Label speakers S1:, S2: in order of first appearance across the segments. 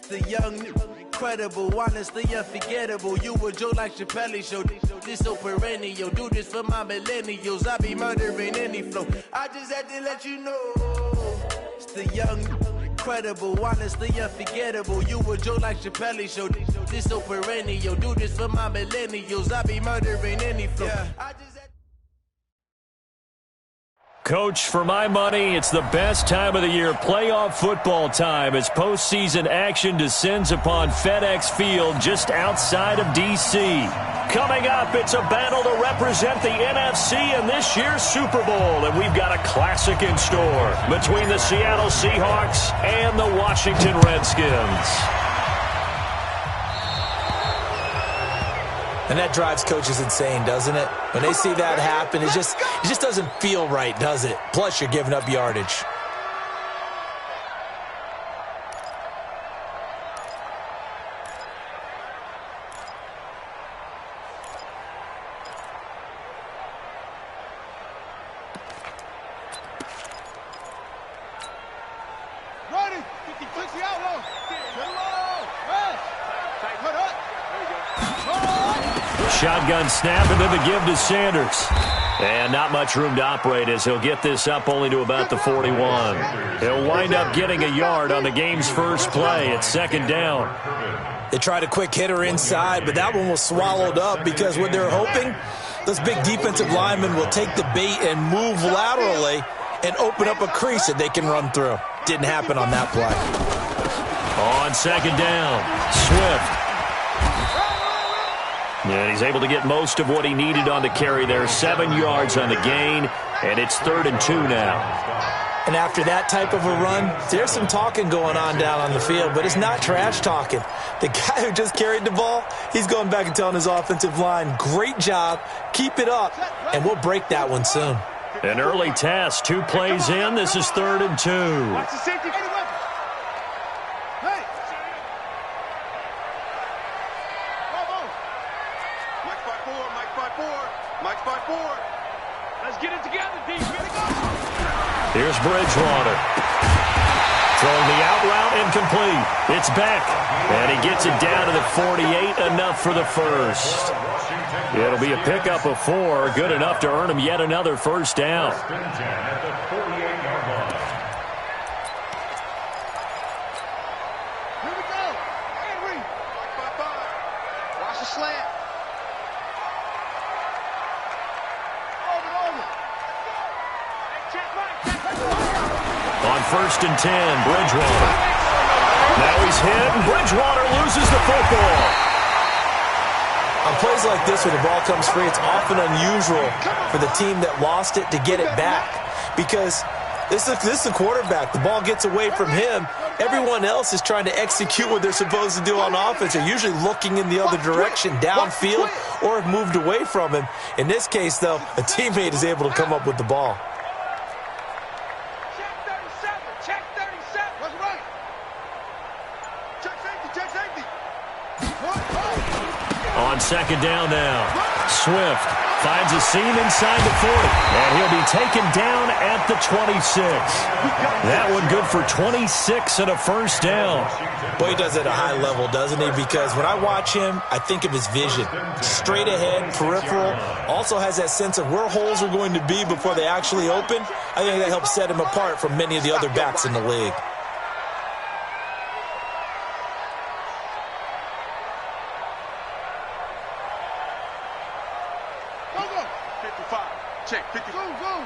S1: The young, incredible, honestly unforgettable. You a Joe like Chappelle show. This so perennial. Do this for my millennials. I be murdering any flow. I just had to let you know. It's the young, incredible, honestly unforgettable. You a Joe like Chappelle show. This so perennial. Do this for my millennials. I be murdering any flow. I just
S2: Coach, for my money, it's the best time of the year, playoff football time, as postseason action descends upon FedEx Field just outside of D.C. Coming up, it's a battle to represent the NFC in this year's Super Bowl, and we've got a classic in store between the Seattle Seahawks and the Washington Redskins.
S3: And that drives coaches insane, doesn't it? When they see that happen, it just doesn't feel right, does it? Plus, you're giving up yardage.
S2: Shotgun snap, and then the give to Sanders. And not much room to operate as he'll get this up only to about the 41. He'll wind up getting a yard on the game's first play. It's second down.
S3: They tried a quick hitter inside, but that one was swallowed up because what they're hoping, those big defensive linemen will take the bait and move laterally and open up a crease that they can run through. Didn't happen on that play.
S2: On second down, Swift. And he's able to get most of what he needed on the carry there. 7 yards on the gain, and it's 3rd and 2 now.
S3: And after that type of a run, there's some talking going on down on the field, but it's not trash talking. The guy who just carried the ball, he's going back and telling his offensive line, great job, keep it up, and we'll break that one soon.
S2: An early test, 2 plays in. This is 3rd and 2. Here's Bridgewater. Throwing the out route, incomplete. It's back, and he gets it down to the 48, enough for the first. It'll be a pickup of 4, good enough to earn him yet another first down. On 1st and 10, Bridgewater. Now he's hit, and Bridgewater loses the football.
S3: On plays like this, when the ball comes free, it's often unusual for the team that lost it to get it back. Because this is the quarterback. The ball gets away from him. Everyone else is trying to execute what they're supposed to do on offense. They're usually looking in the other direction, downfield, or have moved away from him. In this case, though, a teammate is able to come up with the ball.
S2: On second down now, Swift finds a seam inside the 40, and he'll be taken down at the 26. That one good for 26 and a first down.
S3: Boy, he does it at a high level, doesn't he? Because when I watch him, I think of his vision. Straight ahead, peripheral, also has that sense of where holes are going to be before they actually open. I think that helps set him apart from many of the other backs in the league.
S4: Check, 50. Go, go.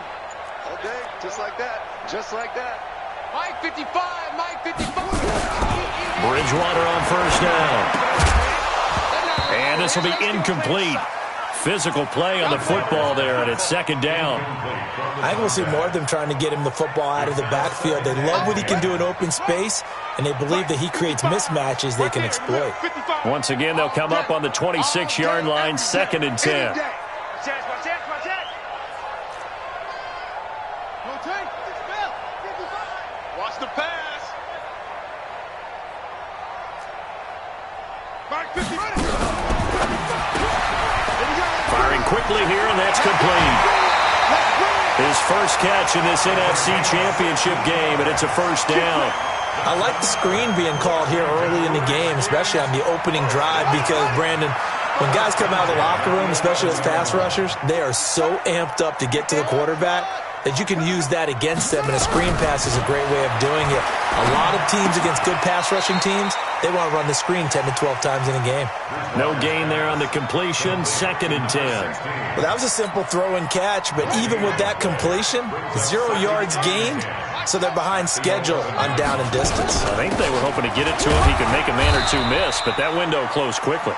S4: Okay, just like that. Just like that. Mike 55, Mike 55.
S2: Bridgewater on first down. And this will be incomplete. Physical play on the football there, and it's second down.
S3: I think we'll see more of them trying to get him the football out of the backfield. They love what he can do in open space, and they believe that he creates mismatches they can exploit.
S2: Once again, they'll come up on the 26-yard line, 2nd and 10.
S4: Watch the pass.
S2: Firing quickly here, and that's complete. His first catch in this NFC Championship game, and it's a first down.
S3: I like the screen being called here early in the game, especially on the opening drive, because, Brandon, when guys come out of the locker room, especially as pass rushers, they are so amped up to get to the quarterback that you can use that against them, and a screen pass is a great way of doing it. A lot of teams against good pass rushing teams, they want to run the screen 10 to 12 times in a game.
S2: No gain there on the completion, 2nd and 10.
S3: Well, that was a simple throw and catch, but even with that completion, 0 yards gained, so they're behind schedule on down and distance.
S2: I think they were hoping to get it to him. He could make a man or two miss, but that window closed quickly.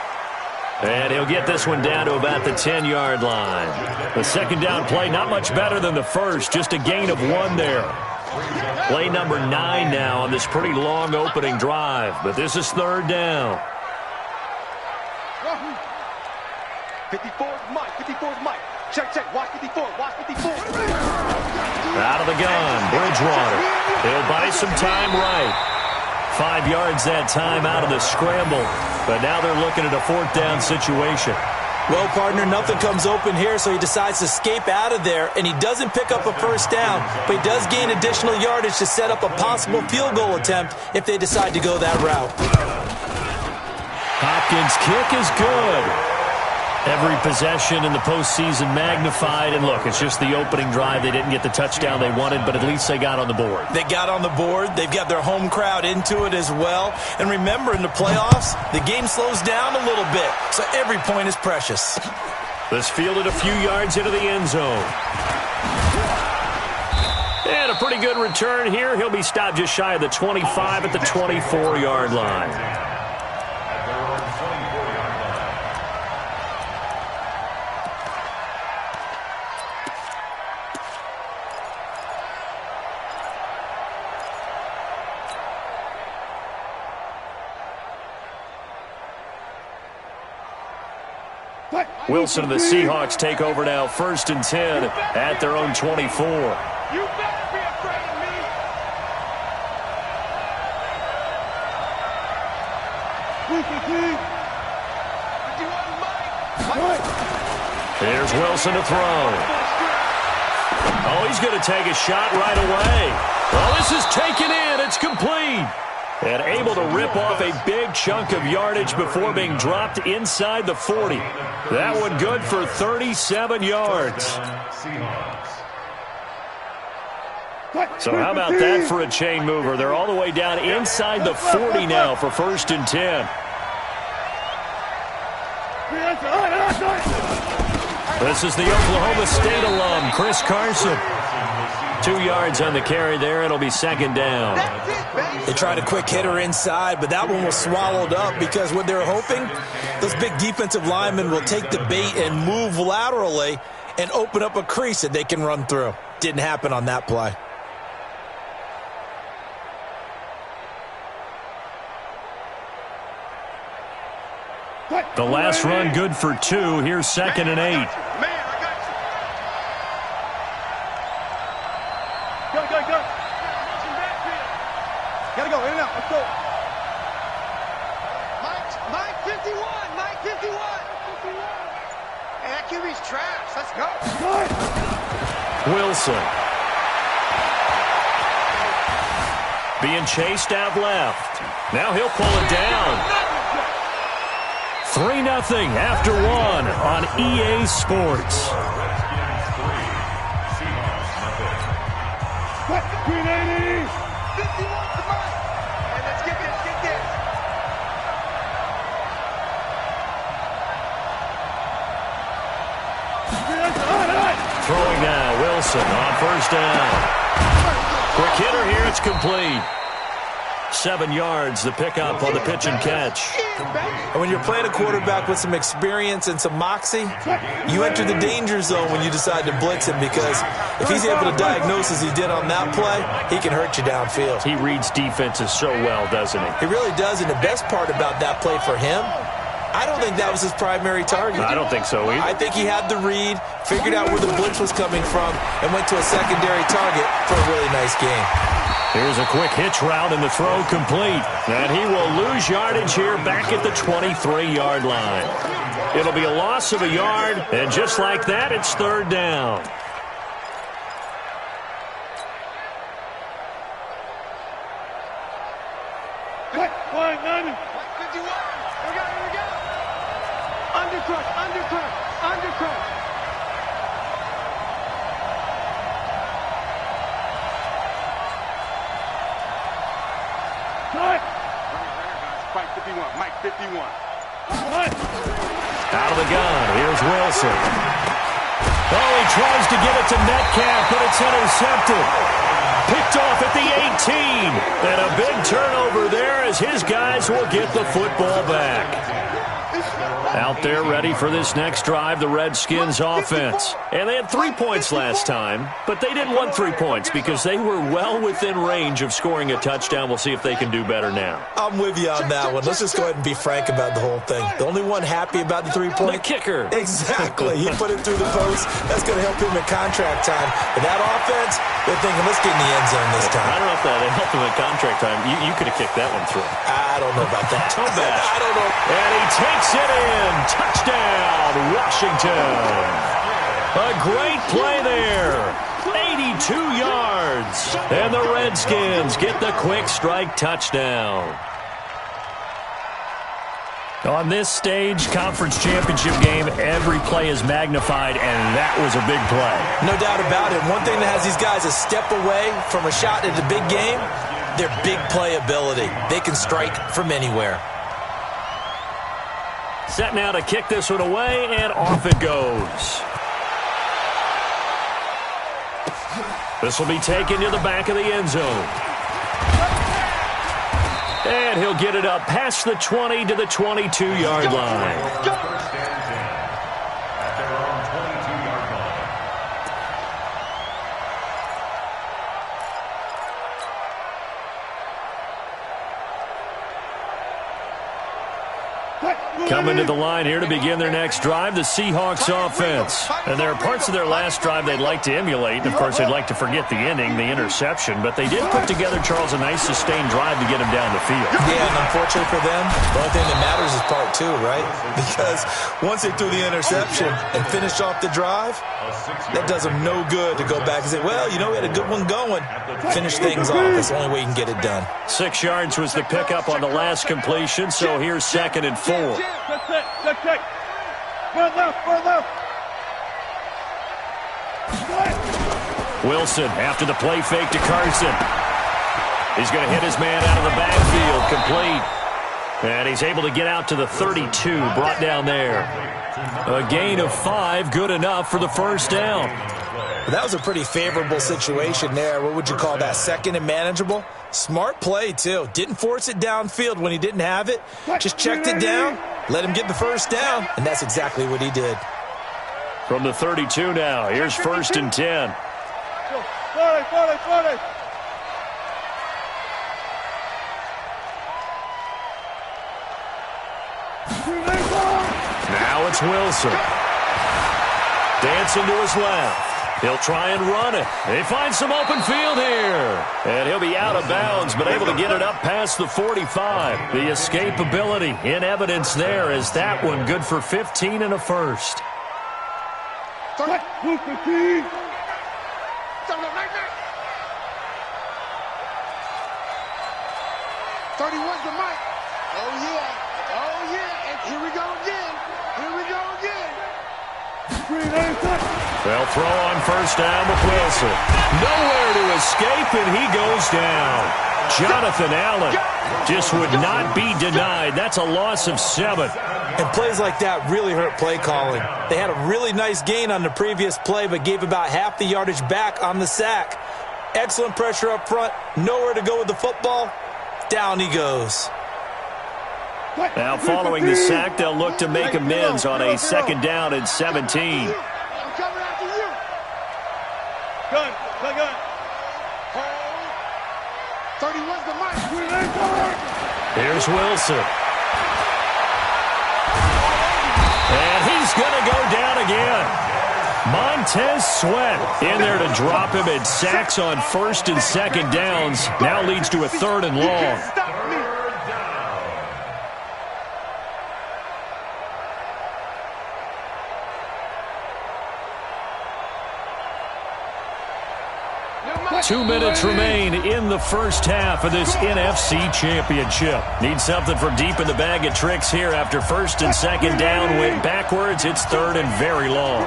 S2: And he'll get this one down to about the 10-yard line. The second down play, not much better than the first, just a gain of 1 there. Play number 9 now on this pretty long opening drive, but this is 3rd down.
S4: 54's Mike, 54's Mike. Check, watch 54, watch 54.
S2: Out of the gun, Bridgewater. He'll buy some time right. 5 yards that time out of the scramble, but now they're looking at a 4th down situation.
S3: Well, partner, nothing comes open here, so he decides to escape out of there, and he doesn't pick up a first down, but he does gain additional yardage to set up a possible field goal attempt if they decide to go that route.
S2: Hopkins' kick is good. Every possession in the postseason magnified, and look, it's just the opening drive. They didn't get the touchdown they wanted, but at least they got on the board.
S3: They got on the board. They've got their home crowd into it as well. And remember, in the playoffs, the game slows down a little bit, so every point is precious.
S2: This fielded a few yards into the end zone. And a pretty good return here. He'll be stopped just shy of the 25 at the 24-yard line. Wilson and the Seahawks take over now, 1st and 10 at their own 24.
S4: You better be afraid of me.
S2: Here's Wilson to throw. Oh, he's going to take a shot right away. Well, this is taken in. It's complete. And able to rip off a big chunk of yardage before being dropped inside the 40. That one good for 37 yards. So how about that for a chain mover? They're all the way down inside the 40 now for 1st and 10. This is the Oklahoma State alum, Chris Carson. 2 yards on the carry there. It'll be 2nd down.
S3: They tried a quick hitter inside, but that one was swallowed up because what they're hoping, those big defensive linemen will take the bait and move laterally and open up a crease that they can run through. Didn't happen on that play.
S2: The last run good for 2. Here's 2nd and 8.
S4: Gotta go, in and out, let's go. Mike 51, Mike 51. Hey, that QB's trash, let's go.
S2: Wilson. Being chased out left. Now he'll pull it down. 3-0 after 1 on EA Sports.
S4: Green 80. 51 to Mike. And let's get this, get this.
S2: Throwing now, Wilson on 1st down. Quick hitter here, it's complete. 7 yards, the pickup on the pitch and catch.
S3: And when you're playing a quarterback with some experience and some moxie, you enter the danger zone when you decide to blitz him, because if he's able to diagnose as he did on that play, he can hurt you downfield.
S2: He reads defenses so well, doesn't he?
S3: He really does, and the best part about that play for him, I don't think that was his primary target.
S2: I don't think so either.
S3: I think he had the read, figured out where the blitz was coming from, and went to a secondary target for a really nice game.
S2: Here's a quick hitch route, and the throw complete. And he will lose yardage here back at the 23-yard line. It'll be a loss of a yard, and just like that, it's 3rd down.
S4: Undercrush. Mike 51. Mike 51.
S2: Out of the gun. Here's Wilson. Oh, he tries to get it to Metcalf, but it's intercepted. Picked off at the 18. And a big turnover there as his guys will get the football back. Out there ready for this next drive, the Redskins offense. And they had 3 points last time, but they didn't want 3 points because they were well within range of scoring a touchdown. We'll see if they can do better now.
S3: I'm with you on that one. Let's just go ahead and be frank about the whole thing. The only one happy about the 3-point?
S2: The kicker.
S3: Exactly. He put it through the post. That's going to help him in contract time. But that offense, they're thinking, let's get in the end zone this time.
S2: I don't know if that helped him in contract time. You could have kicked that one through.
S3: I don't know about that.
S2: Toe bash.
S3: I don't know.
S2: And he takes it in. Touchdown, Washington. A great play there. 82 yards. And the Redskins get the quick strike touchdown. On this stage, conference championship game, every play is magnified, and that was a big play.
S3: No doubt about it. One thing that has these guys a step away from a shot at the big game, their big play ability. They can strike from anywhere.
S2: Set now to kick this one away, and off it goes. This will be taken to the back of the end zone. And he'll get it up past the 20 to the 22-yard line. Coming to the line here to begin their next drive, the Seahawks offense. And there are parts of their last drive they'd like to emulate. And, of course, they'd like to forget the inning, the interception. But they did put together, Charles, a nice sustained drive to get him down the field.
S3: Yeah, and unfortunately for them, the only thing that matters is part two, right? Because once they threw the interception and finished off the drive, that does them no good to go back and say, well, you know, we had a good one going. Finish things off. That's the only way you can get it done.
S2: 6 yards was the pickup on the last completion, so here's 2nd and 4.
S4: That's it. Run left.
S2: Wilson after the play fake to Carson. He's going to hit his man out of the backfield, complete. And he's able to get out to the 32, brought down there. A gain of 5, good enough for the first down.
S3: That was a pretty favorable situation there. What would you call that? Second and manageable? Smart play, too. Didn't force it downfield when he didn't have it. Just checked it down, let him get the first down, and that's exactly what he did.
S2: From the 32 now, here's 1st and 10.
S4: 40.
S2: Now it's Wilson. Dancing to his left. He'll try and run it. They find some open field here. And he'll be out of bounds, but able to get it up past the 45. The escapability in evidence there as that one good for 15 and a first.
S4: 31's the mic. Oh, yeah. And here we go again.
S2: They'll throw on first down with Wilson. Nowhere to escape, and he goes down. Jonathan Allen just would not be denied. That's a loss of 7.
S3: And plays like that really hurt play calling. They had a really nice gain on the previous play, but gave about half the yardage back on the sack. Excellent pressure up front. Nowhere to go with the football. Down he goes.
S2: Now following the sack, they'll look to make amends on a 2nd down and 17.
S4: I'm coming after you. Gun. 31's the mic.
S2: Here's Wilson. And he's going to go down again. Montez Sweat in there to drop him, and sacks on 1st and 2nd downs. Now leads to a 3rd and long. 2 minutes remain in the first half of this NFC Championship. Need something from deep in the bag of tricks here after first and second down went backwards. It's third and very long.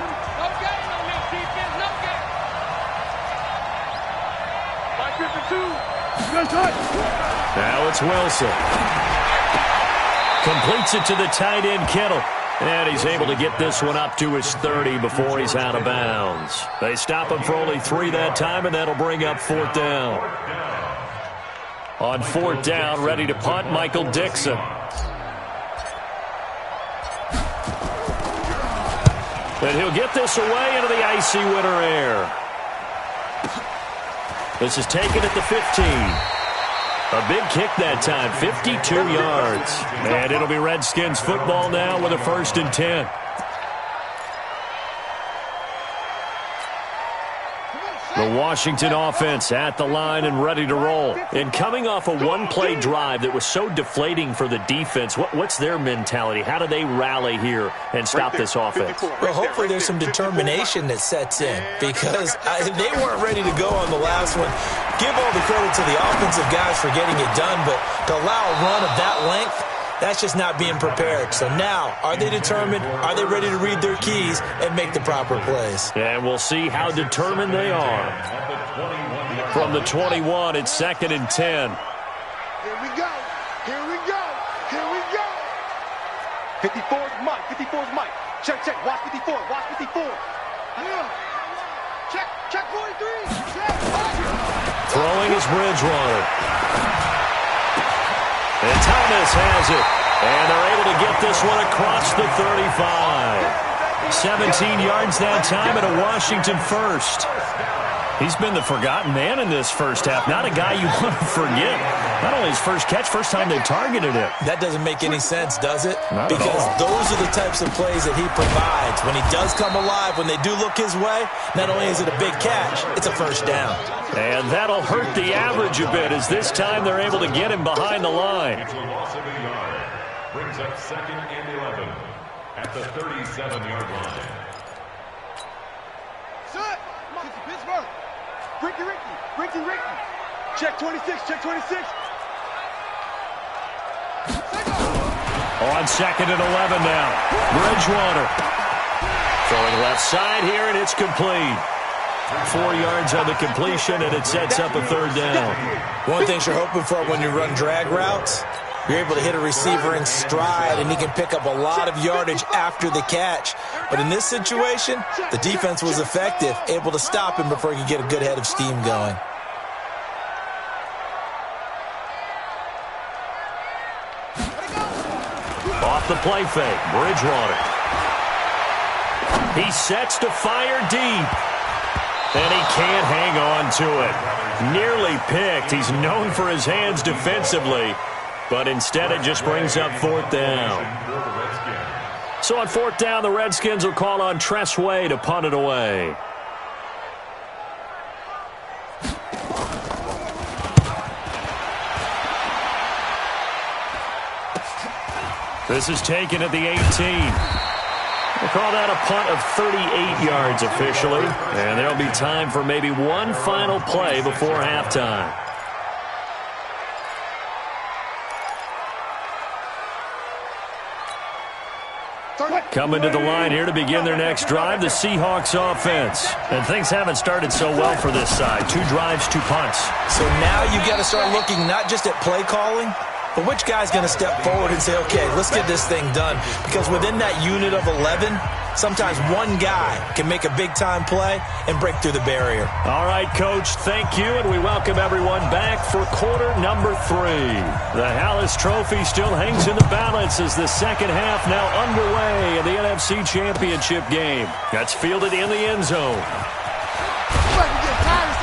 S2: Now it's Wilson. Completes it to the tight end, Kittle. And he's able to get this one up to his 30 before he's out of bounds. They stop him for only 3 that time, and that'll bring up fourth down. On fourth down, ready to punt, Michael Dixon. And he'll get this away into the icy winter air. This is taken at the 15. A big kick that time, 52 yards. And it'll be Redskins football now with a 1st and 10. The Washington offense at the line and ready to roll. And coming off a one-play drive that was so deflating for the defense, what's their mentality? How do they rally here and stop this offense?
S3: Well, hopefully there's some determination that sets in because they weren't ready to go on the last one. Give all the credit to the offensive guys for getting it done, but to allow a run of that length, that's just not being prepared. So now, are they determined? Are they ready to read their keys and make the proper plays?
S2: And we'll see how determined they are. From the 21, it's 2nd and 10.
S4: Here we go. Here we go. Here we go. 54's Mike. 54's Mike. Check, check. Watch 54. Watch 54. Yeah. Check. Check 43. Check.
S2: Throwing is Bridgewater. And Thomas has it. And they're able to get this one across the 35. 17 yards that time and a Washington first. He's been the forgotten man in this first half. Not a guy you want to forget. Not only his first catch, first time they targeted him.
S3: That doesn't make any sense, does it?
S2: Not
S3: because
S2: at all.
S3: Those are the types of plays that he provides. When he does come alive, when they do look his way, not only is it a big catch, it's a first down.
S2: And that'll hurt the average a bit as this time they're able to get him behind the line.
S5: Brings up 2nd and 11 at the 37-yard line.
S4: Set. Pittsburgh. Ricky. Check 26, check 26.
S2: On 2nd and 11 now. Bridgewater. Throwing left side here, and it's complete. 4 yards on the completion, and it sets up a third down.
S3: One thing you're hoping for when you run drag routes, you're able to hit a receiver in stride, and he can pick up a lot of yardage after the catch. But in this situation, the defense was effective, able to stop him before he could get a good head of steam going.
S2: Off the play fake, Bridgewater. He sets to fire deep. And he can't hang on to it. Nearly picked. He's known for his hands defensively. But instead it just brings up fourth down. So on fourth down, the Redskins will call on Tress Way to punt it away. This is taken at the 18. We'll call that a punt of 38 yards officially. And there'll be time for maybe one final play before halftime. Coming to the line here to begin their next drive, the Seahawks offense. And things haven't started so well for this side. 2 drives, 2 punts.
S3: So now you've got to start looking not just at play calling, but which guy's going to step forward and say, okay, let's get this thing done. Because within that unit of 11, sometimes one guy can make a big-time play and break through the barrier.
S2: All right, Coach, thank you, and we welcome everyone back for quarter number 3. The Hallis Trophy still hangs in the balance as the second half now underway in the NFC Championship game. That's fielded in the end zone.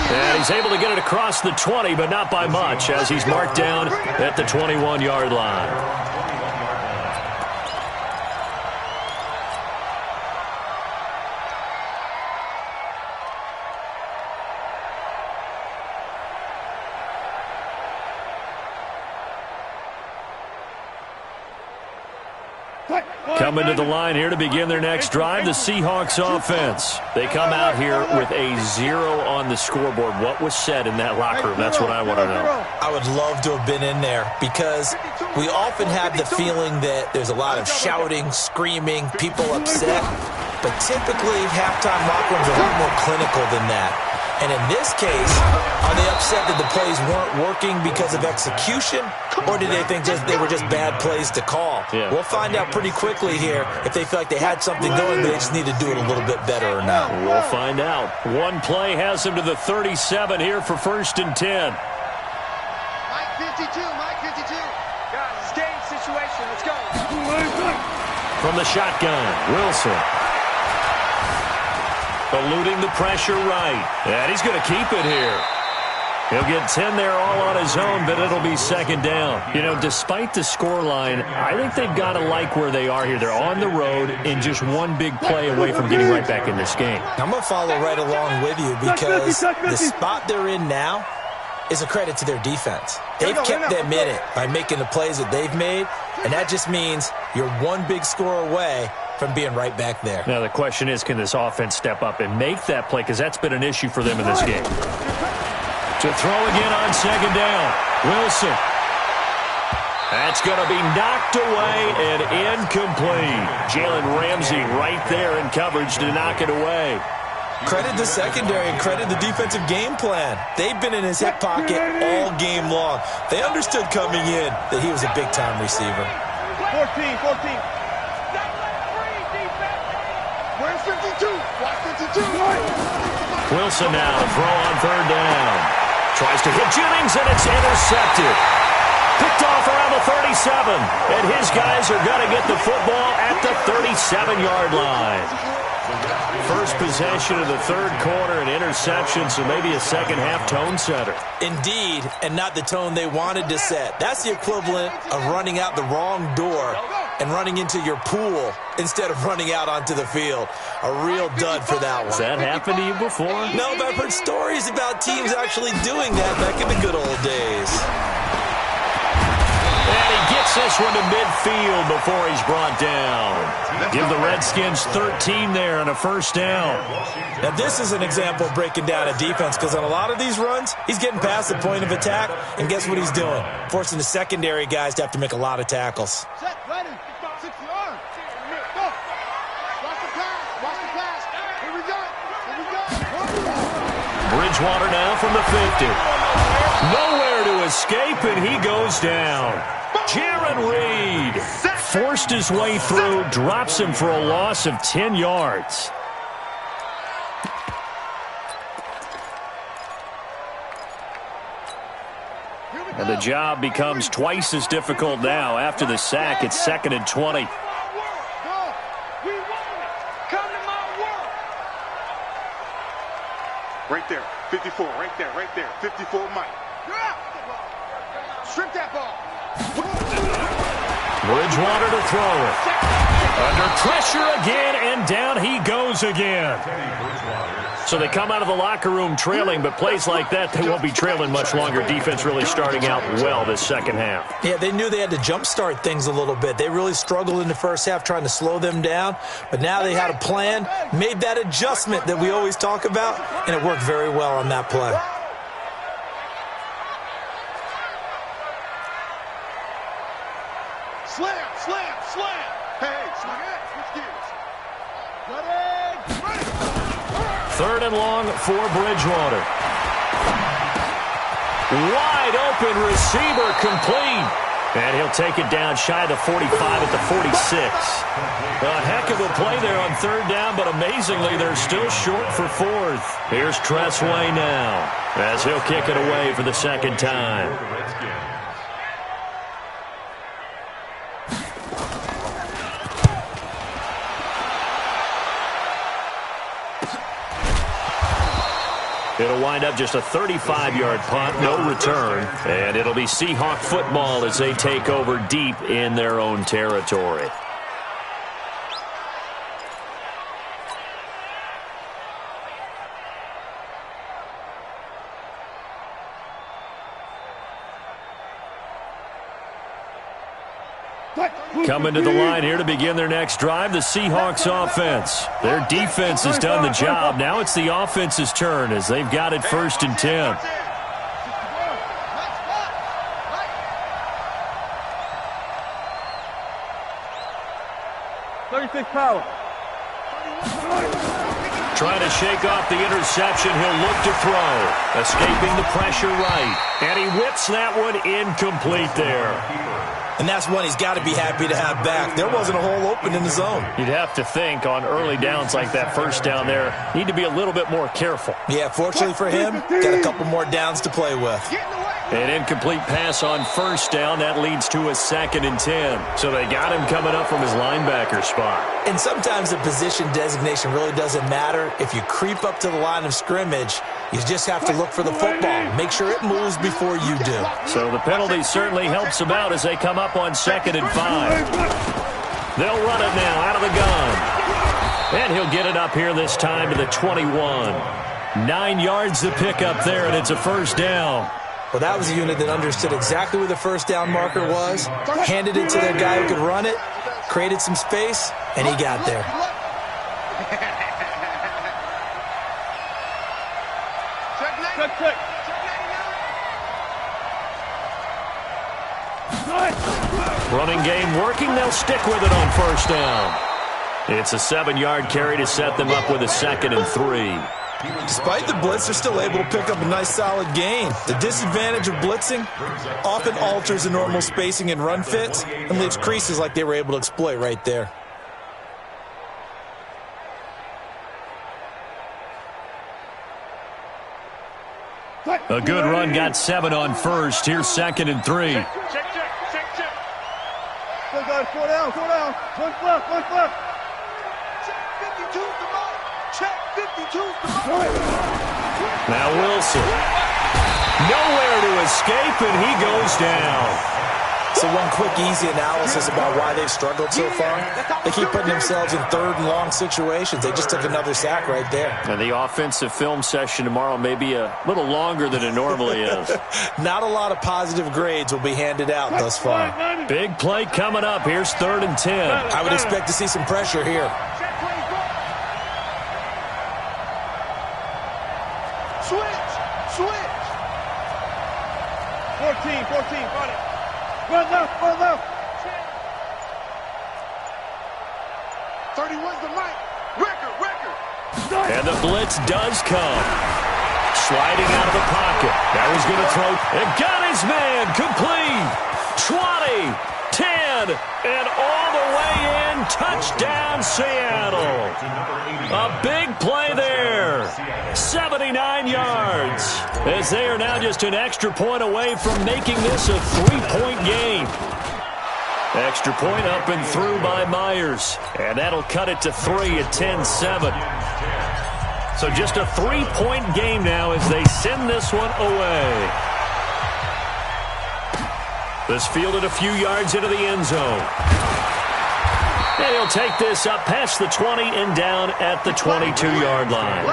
S2: And he's able to get it across the 20, but not by much, as he's marked down at the 21-yard line. Coming to the line here to begin their next drive, the Seahawks offense. They come out here with a 0 on the scoreboard. What was said in that locker room? That's what I want to know.
S3: I would love to have been in there because we often have the feeling that there's a lot of shouting, screaming, people upset. But typically, halftime locker rooms are a little more clinical than that. And in this case, are they upset that the plays weren't working because of execution, or did they think they were just bad plays to call?
S2: Yeah.
S3: We'll find out pretty quickly here if they feel like they had something going, but they just need to do it a little bit better or not.
S2: We'll find out. One play has them to the 37 here for 1st and 10.
S4: Mike 52, Mike 52. Guys, it's game situation. Let's go.
S2: From the shotgun, Wilson. Eluding the pressure right. And he's going to keep it here. He'll get 10 there all on his own, but it'll be 2nd down. You know, despite the scoreline, I think they've got to like where they are here. They're on the road and just one big play away from getting right back in this game.
S3: I'm going to follow right along with you because the spot they're in now is a credit to their defense. They've kept them in it by making the plays that they've made, and that just means you're one big score away from being right back there.
S2: Now, the question is, can this offense step up and make that play? Because that's been an issue for them in this game. To throw again on 2nd down. Wilson. That's going to be knocked away and incomplete. Jalen Ramsey right there in coverage to knock it away.
S3: Credit the secondary and credit the defensive game plan. They've been in his hip pocket all game long. They understood coming in that he was a big-time receiver.
S4: 14. Where's 52? Watch 52.
S2: Wilson now to throw on 3rd down. Tries to hit Jennings, and it's intercepted. Picked off around the 37. And his guys are going to get the football at the 37-yard line. First possession of the 3rd quarter, an interception, so maybe a second-half tone setter.
S3: Indeed, and not the tone they wanted to set. That's the equivalent of running out the wrong door and running into your pool instead of running out onto the field. A real dud for that one.
S2: Has that happened to you before?
S3: No, but I've heard stories about teams actually doing that back in the good old days.
S2: And he gets this one to midfield before he's brought down. Give the Redskins 13 there on a 1st down.
S3: Now, this is an example of breaking down a defense because on a lot of these runs, he's getting past the point of attack, and guess what he's doing? Forcing the secondary guys to have to make a lot of tackles.
S4: Set, ready. 60 arm. Go. Watch the pass. Watch the pass. Here we go. Here we go.
S2: Bridgewater now from the 50. Nowhere to escape, and he goes down. Jaron Reed forced his way through, drops him for a loss of 10 yards. And the job becomes twice as difficult now. After the sack, it's 2nd and 20.
S4: Right there, 54, right there, 54 Mike. Strip that ball.
S2: Bridgewater to throw it. Under pressure again, and down he goes again. So they come out of the locker room trailing, but plays like that, they won't be trailing much longer. Defense really starting out well this 2nd half.
S3: Yeah, they knew they had to jumpstart things a little bit. They really struggled in the 1st half trying to slow them down, but now they had a plan, made that adjustment that we always talk about, and it worked very well on that play.
S4: Slam. Hey, swing it. Switch gears. Ready.
S2: 3rd and long for Bridgewater. Wide open receiver complete. And he'll take it down shy of the 45 at the 46. A heck of a play there on 3rd down, but amazingly, they're still short for 4th. Here's Tressway now as he'll kick it away for the 2nd time. It'll wind up just a 35-yard punt, no return, and it'll be Seahawk football as they take over deep in their own territory. Coming to the line here to begin their next drive, the Seahawks offense. Their defense has done the job. Now it's the offense's turn as they've got it 1st and 10. Trying to shake off the interception. He'll look to throw. Escaping the pressure right. And he whips that one incomplete there.
S3: And that's one he's got to be happy to have back. There wasn't a hole open in the zone.
S2: You'd have to think on early downs like that, first down there, need to be a little bit more careful.
S3: Yeah, fortunately for him, got a couple more downs to play with.
S2: An incomplete pass on 1st down. That leads to a 2nd and 10. So they got him coming up from his linebacker spot.
S3: And sometimes the position designation really doesn't matter. If you creep up to the line of scrimmage, you just have to look for the football. Make sure it moves before you do.
S2: So the penalty certainly helps them out as they come up on 2nd and 5. They'll run it now out of the gun. And he'll get it up here this time to the 21. 9 yards to pick up there, and it's a 1st down.
S3: Well, that was a unit that understood exactly where the 1st down marker was, handed it to their guy who could run it, created some space, and he got there.
S2: Running game working. They'll stick with it on 1st down. It's a 7-yard carry to set them up with a 2nd and 3.
S3: Despite the blitz, they're still able to pick up a nice solid gain. The disadvantage of blitzing often alters the normal spacing and run fits and leaves creases like they were able to exploit right there.
S2: A good run, got 7 on 1st. Here's 2nd and 3.
S4: Check. Go, guys, go down. One left. Check 52's the mark. Check 52's the mark.
S2: Now Wilson. Nowhere to escape, and he goes down.
S3: So one quick, easy analysis about why they've struggled so far. They keep putting themselves in 3rd and long situations. They just took another sack right there.
S2: And the offensive film session tomorrow may be a little longer than it normally is.
S3: Not a lot of positive grades will be handed out thus far.
S2: Big play coming up. Here's 3rd and 10.
S3: I would expect to see some pressure here.
S4: Switch. 14, got it. Run left. 31's the mic. Record.
S2: And the blitz does come. Sliding out of the pocket. Now he's going to throw. And got his man. Complete. 20, 10, and all the way in. Touchdown, Seattle. A big play there. 79 yards. As they are now just an extra point away from making this a 3-point game. Extra point up and through by Myers. And that'll cut it to 3 at 10-7. So just a 3-point game now as they send this one away. This fielded a few yards into the end zone. And he'll take this up past the 20 and down at the 22-yard line.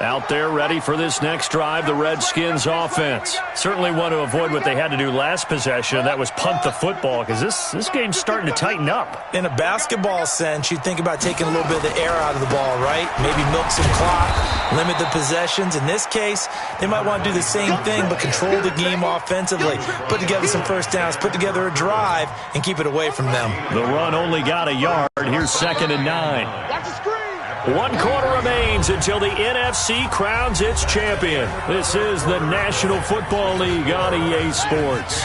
S2: Out there ready for this next drive, the Redskins offense. Certainly want to avoid what they had to do last possession, and that was punt the football, because this game's starting to tighten up.
S3: In a basketball sense, you think about taking a little bit of the air out of the ball, right? Maybe milk some clock, limit the possessions. In this case, they might want to do the same thing, but control the game offensively. Put together some 1st downs, put together a drive, and keep it away from them.
S2: The run only got a yard. Here's 2nd and 9. 1 quarter remains until the NFC crowns its champion. This is the National Football League on EA Sports.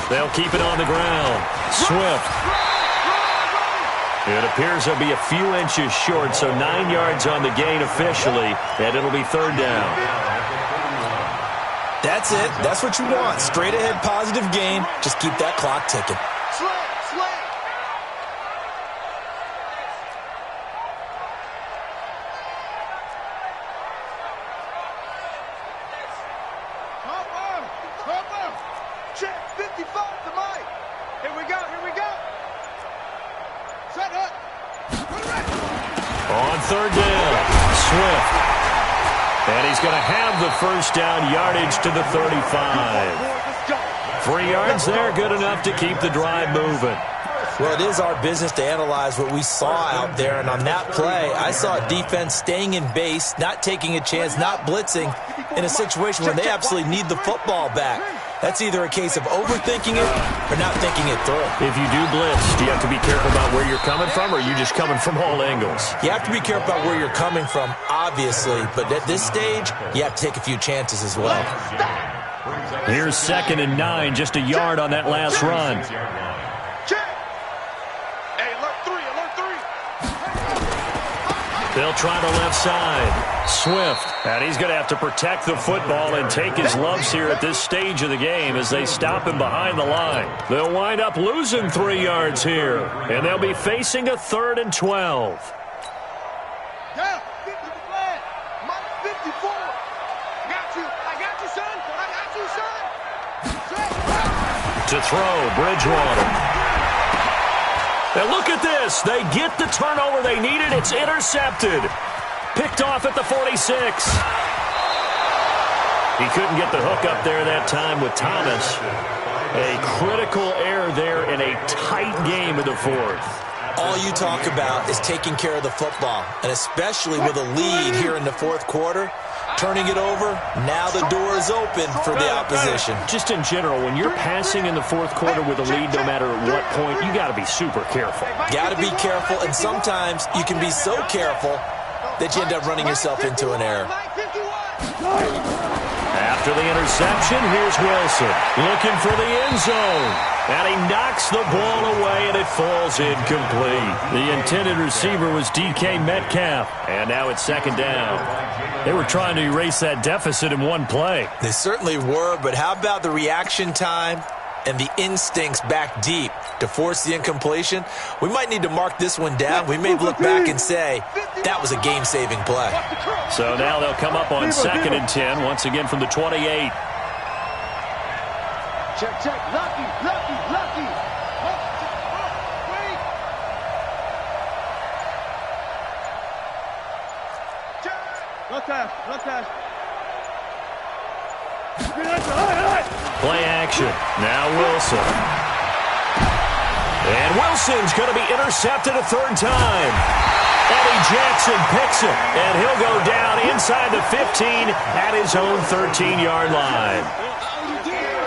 S2: They'll keep it on the ground. Swift. It appears they'll be a few inches short, so 9 yards on the gain officially, and it'll be 3rd down.
S3: That's it. That's what you want. Straight ahead, positive gain. Just keep that clock ticking.
S4: Check 55 to Mike. Here we go.
S2: third down. Swift. And he's going to have the first down, yardage to the 35. 3 yards there, good enough to keep the drive moving.
S3: Well, it is our business to analyze what we saw out there, and on that play, I saw defense staying in base, not taking a chance, not blitzing in a situation where they absolutely need the football back. That's either a case of overthinking it or not thinking it through.
S2: If you do blitz, do you have to be careful about where you're coming from, or are you just coming from all angles?
S3: You have to be careful about where you're coming from, obviously, but at this stage, you have to take a few chances as well.
S2: Here's 2nd and 9, just a yard on that last run. They'll try the left side. Swift. And he's going to have to protect the football and take his lumps here at this stage of the game as they stop him behind the line. They'll wind up losing 3 yards here. And they'll be facing a 3rd and 12.
S4: Yeah, 50 flag. Mike 54. I got you, son. I got you, son.
S2: To throw, Bridgewater. And look at this. They get the turnover they needed. It's intercepted. Picked off at the 46. He couldn't get the hook up there that time with Thomas. A critical error there in a tight game of the 4th.
S3: All you talk about is taking care of the football, and especially with a lead here in the 4th quarter. Turning it over, now the door is open for the opposition.
S2: Just in general, when you're passing in the 4th quarter with a lead, no matter at what point, you got to be super careful.
S3: Got to be careful, and sometimes you can be so careful that you end up running yourself into an error.
S2: After the interception, here's Wilson looking for the end zone. And he knocks the ball away, and it falls incomplete. The intended receiver was DK Metcalf. And now it's 2nd down. They were trying to erase that deficit in one play.
S3: They certainly were, but how about the reaction time and the instincts back deep to force the incompletion? We might need to mark this one down. We may look back and say that was a game-saving play.
S2: So now they'll come up on 2nd and 10, once again from the 28.
S4: Check. Lucky. Wait. No touch.
S2: Play action. Now Wilson. And Wilson's going to be intercepted a 3rd time. Eddie Jackson picks it, and he'll go down inside the 15 at his own 13-yard line.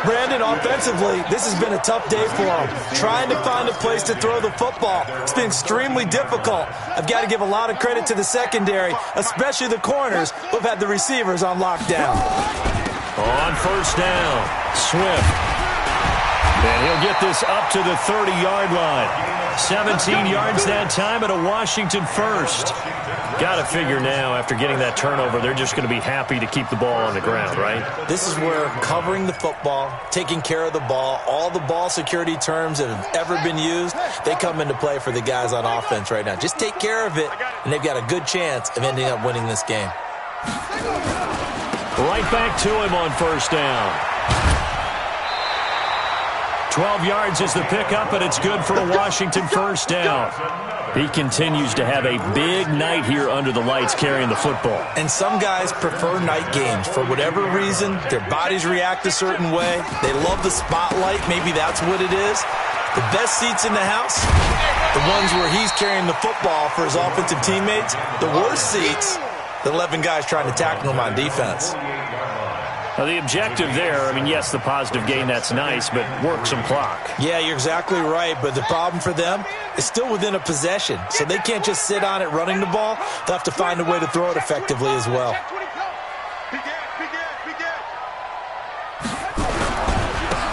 S3: Brandon, offensively, this has been a tough day for him. Trying to find a place to throw the football. It's been extremely difficult. I've got to give a lot of credit to the secondary, especially the corners who've had the receivers on lockdown.
S2: On 1st down, Swift. And he'll get this up to the 30-yard line. 17 yards that time and a Washington first. Got to figure now, after getting that turnover, they're just going to be happy to keep the ball on the ground, right?
S3: This is where covering the football, taking care of the ball, all the ball security terms that have ever been used, they come into play for the guys on offense right now. Just take care of it, and they've got a good chance of ending up winning this game.
S2: Right back to him on 1st down. 12 yards is the pickup, and it's good for a Washington 1st down. He continues to have a big night here under the lights carrying the football.
S3: And some guys prefer night games. For whatever reason, their bodies react a certain way. They love the spotlight. Maybe that's what it is. The best seats in the house, the ones where he's carrying the football for his offensive teammates. The worst seats, the 11 guys trying to tackle him on defense.
S2: Now, the objective there, I mean, yes, the positive gain, that's nice, but work some clock.
S3: Yeah, you're exactly right, but the problem for them is still within a possession, so they can't just sit on it running the ball. They'll have to find a way to throw it effectively as well.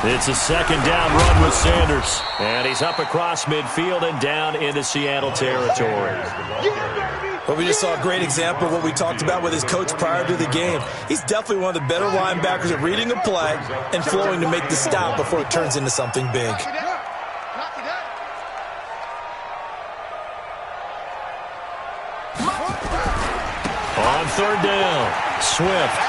S2: It's a 2nd down run with Sanders, and he's up across midfield and down into Seattle territory.
S3: Well, we just saw a great example of what we talked about with his coach prior to the game. He's definitely one of the better linebackers at reading a play and flowing to make the stop before it turns into something big.
S2: On 3rd down, Swift.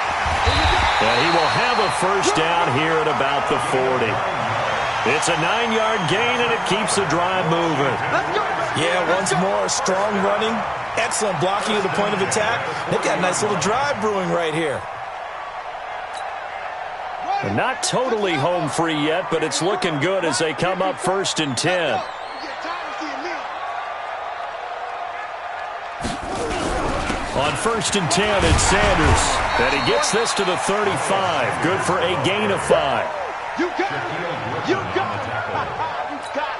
S2: And he will have a 1st down here at about the 40. It's a 9-yard gain, and it keeps the drive moving.
S3: Yeah, once more, strong running Excellent blocking at the point of attack. They've got a nice little drive brewing right here.
S2: They're not totally home free yet, but it's looking good as they come up 1st and 10. On 1st and 10, it's Sanders. And he gets this to the 35. Good for a gain of 5.
S4: You got it. You got it. You got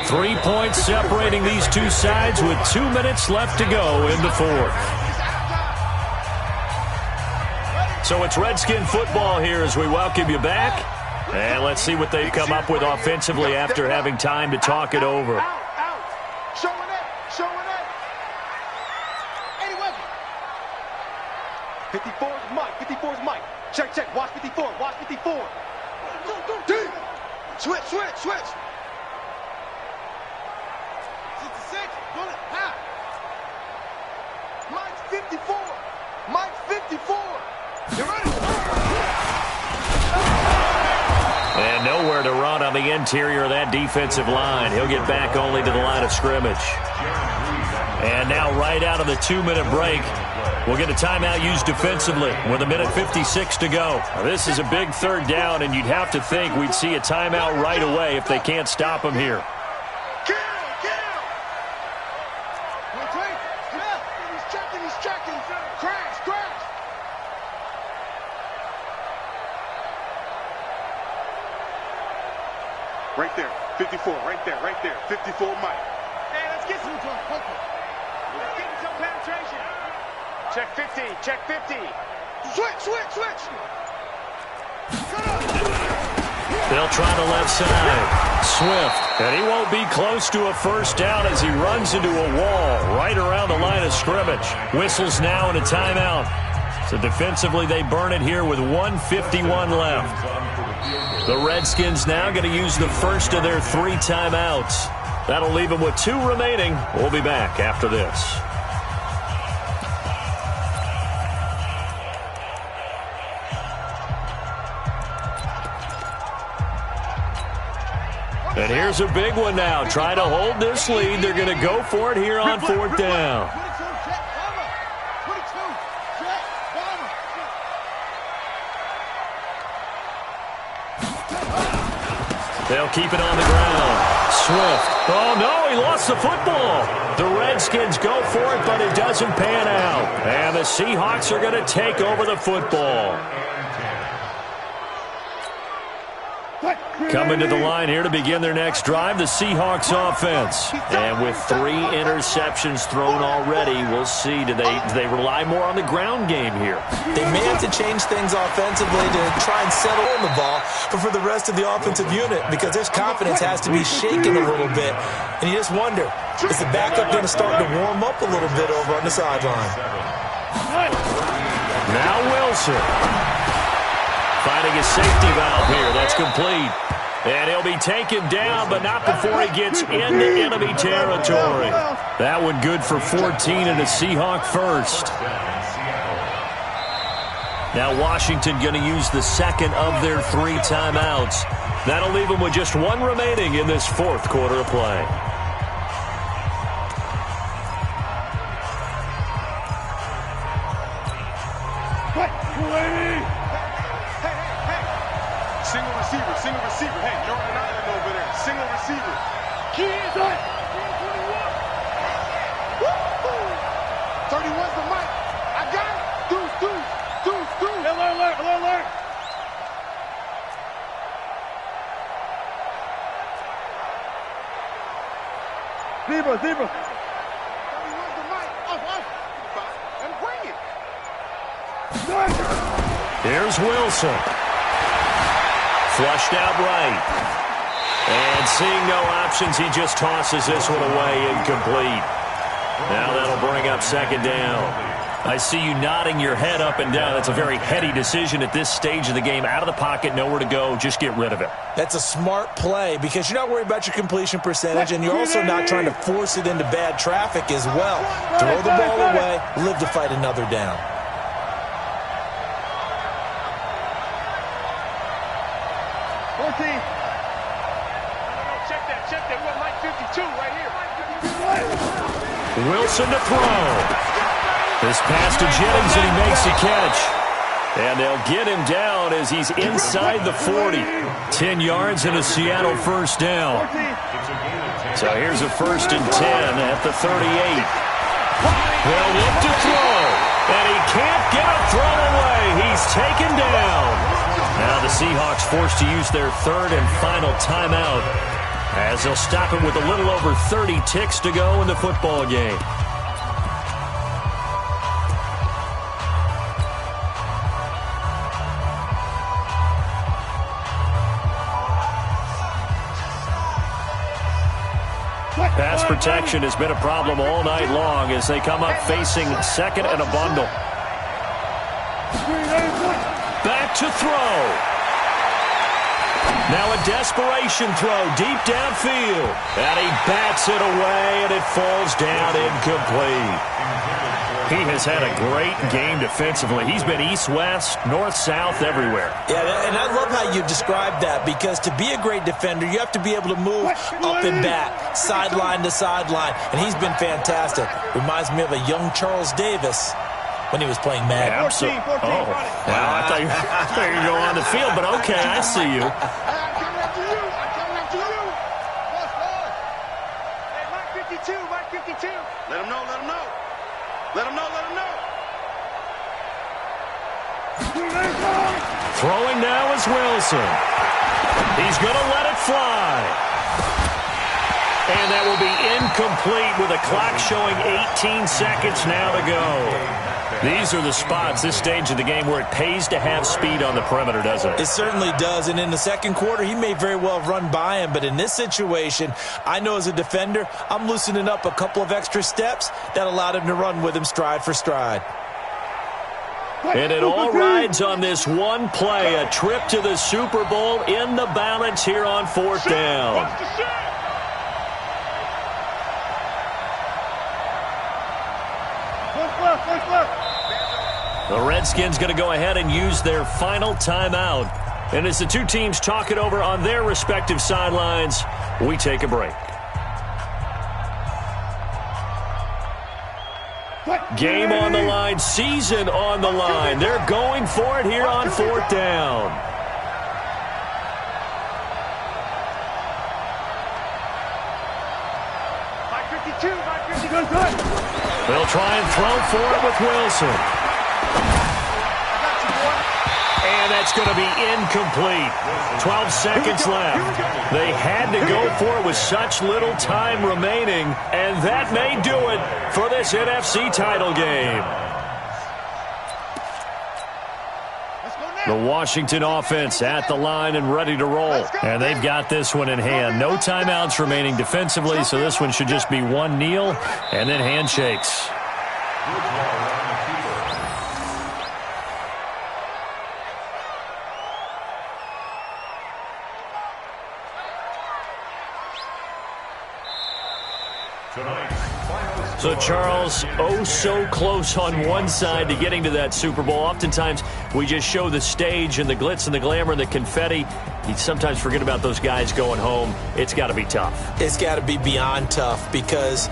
S4: it.
S2: 3 points separating these two sides with 2 minutes left to go in the 4th. So it's Redskin football here as we welcome you back. And let's see what they've come up with offensively after having time to talk it over.
S4: Showing it. Showing it. 54 is Mike. 54 is Mike. Check, check. Watch 54. Watch 54. Deep. Switch, switch, switch. 66. Bullet. Half. Mike's 54. Mike's 54. You ready?
S2: And nowhere to run on the interior of that defensive line. He'll get back only to the line of scrimmage. And now right out of the 2-minute break, we'll get a timeout used defensively with 1:56 to go. Now, this is a big 3rd down, and you'd have to think we'd see a timeout right away if they can't stop him here.
S4: Kill! He's checking. Crash! Right there, 54, right there. 54 Mike. Hey, let's get some quickly. Let's get some penetration. Check 50, check 50. Switch.
S2: They'll try the left side. Swift. And he won't be close to a 1st down as he runs into a wall right around the line of scrimmage. Whistles now and a timeout. So defensively, they burn it here with 1:51 left. The Redskins now going to use the first of their 3 timeouts. That'll leave them with 2 remaining. We'll be back after this. And here's a big one now. Trying to hold this lead. They're going to go for it here on 4th down. They'll keep it on the ground. Swift. Oh, no, he lost the football. The Redskins go for it, but it doesn't pan out. And the Seahawks are going to take over the football. Coming to the line here to begin their next drive, the Seahawks offense. And with 3 interceptions thrown already, we'll see. Do they rely more on the ground game here?
S3: They may have to change things offensively to try and settle on the ball, but for the rest of the offensive unit, because their confidence has to be shaken a little bit. And you just wonder, is the backup going to start to warm up a little bit over on the sideline?
S2: Now Wilson. Finding a safety valve here. That's complete. And he'll be taken down, but not before he gets into enemy territory. That one good for 14 and a Seahawk first. Now Washington going to use the second of their 3 timeouts. That'll leave them with just 1 remaining in this 4th quarter of play.
S4: Single receiver. Hey, Northern Ireland over there. Single receiver. Keys on. 31's the mic. I got it. Deuce. Alert. Zebra. 31's the mic. Off. And bring it.
S2: Here's Wilson. Flushed out right. And seeing no options, he just tosses this one away, incomplete. Now that'll bring up 2nd down. I see you nodding your head up and down. That's a very heady decision at this stage of the game. Out of the pocket, nowhere to go. Just get rid of it.
S3: That's a smart play because you're not worried about your completion percentage, and you're also not trying to force it into bad traffic as well. Throw the ball away, live to fight another down.
S4: Check that. We got Mike 52 right here.
S2: Wilson to throw. This pass to Jennings, and he makes a catch. And they'll get him down as he's inside the 40. 10 yards and a Seattle first down. So here's a 1st and 10 at the 38. They'll look to throw, and he can't get a throw away. He's taken down. Now the Seahawks forced to use their 3rd and final timeout as they'll stop him with a little over 30 ticks to go in the football game. Pass protection has been a problem all night long as they come up facing 2nd and a bundle. Back to throw. Now a desperation throw deep downfield. And he bats it away, and it falls down incomplete. He has had a great game defensively. He's been east-west, north-south, everywhere. Yeah,
S3: and I love how you described that, because to be a great defender, you have to be able to move up and back, sideline to sideline, and he's been fantastic. Reminds me of a young Charles Davis when he was playing Madden.
S2: Yeah, absolutely. Oh, well, I thought you were going on the field, but okay, I see you.
S4: I'm coming after you. I'm coming after you. Hey, Mike 52, Mike 52. Let him know, let him know. Let him know, let him know.
S2: Throwing now is Wilson. He's going to let it fly. And that will be incomplete with a clock showing 18 seconds now to go. These are the spots, this stage of the game, where it pays to have speed on the perimeter, doesn't it?
S3: It certainly does, and in the second quarter, he may very well run by him, but in this situation, I know as a defender, I'm loosening up a couple of extra steps that allowed him to run with him stride for stride.
S2: And it all rides on this one play, a trip to the Super Bowl in the balance here on 4th down. The Redskins going to go ahead and use their final timeout. And as the two teams talk it over on their respective sidelines, we take a break. Game on the line, season on the line. They're going for it here on 4th down. They'll try and throw for it with Wilson. And that's going to be incomplete. 12 seconds left. They had to go for it with such little time remaining, and that may do it for this NFC title game. The Washington offense at the line and ready to roll. And they've got this one in hand. No timeouts remaining defensively, so this one should just be one kneel and then handshakes. So, Charles, oh so close on one side to getting to that Super Bowl. Oftentimes, we just show the stage and the glitz and the glamour and the confetti. You sometimes forget about those guys going home. It's got to be tough.
S3: It's got to be beyond tough because